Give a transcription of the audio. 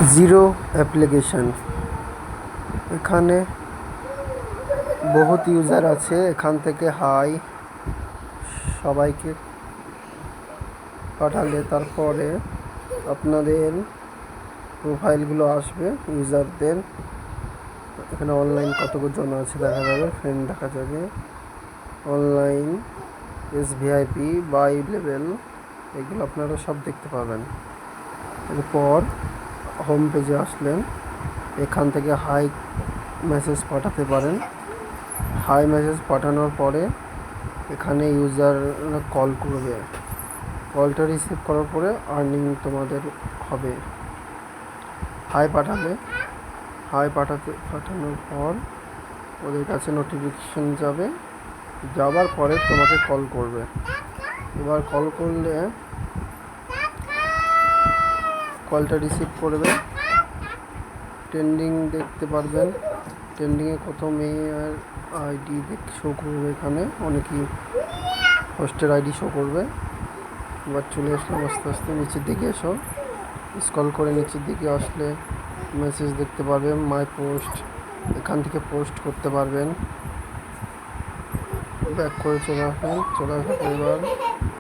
Zero application. এখানে বহুত user আছে। এখান থেকে হাই সবাইকে পাঠালে তারপরে আপনাদের প্রোফাইলগুলো আসবে ইউজারদের। এখানে অনলাইন কতজন আছে দেখা যাবে, ফ্রেন্ড দেখা যাবে, অনলাইন SVIP বাই লেভেল, এগুলো আপনারা সব দেখতে পাবেন। এরপর হোম পেজে আসলেন, এখান থেকে হাই মেসেজ পাঠাতে পারেন। হাই মেসেজ পাঠানোর পরে এখানে ইউজাররা কল করবে। কলটা রিসিভ করার পরে আর্নিং তোমাদের হবে। পাঠানোর পর ওদের কাছে নোটিফিকেশন যাবে, যাওয়ার পরে তোমাকে কল করবে। এবার কল করলে কলটা রিসিভ করবে, ট্রেন্ডিং দেখতে পারবেন। ট্রেন্ডিংয়ে কত মেয়ের আইডি শো করবে, এখানে অনেকই হোস্টের আইডি শো করবে। এবার চলে আসলাম আস্তে আস্তে নিচের দিকে। এসো, স্ক্রল করে নিচের দিকে আসলে মেসেজ দেখতে পারবেন, মাই পোস্ট, এখান থেকে পোস্ট করতে পারবেন। ব্যাক করে চলে আসবেন। চলে আসার পর এবার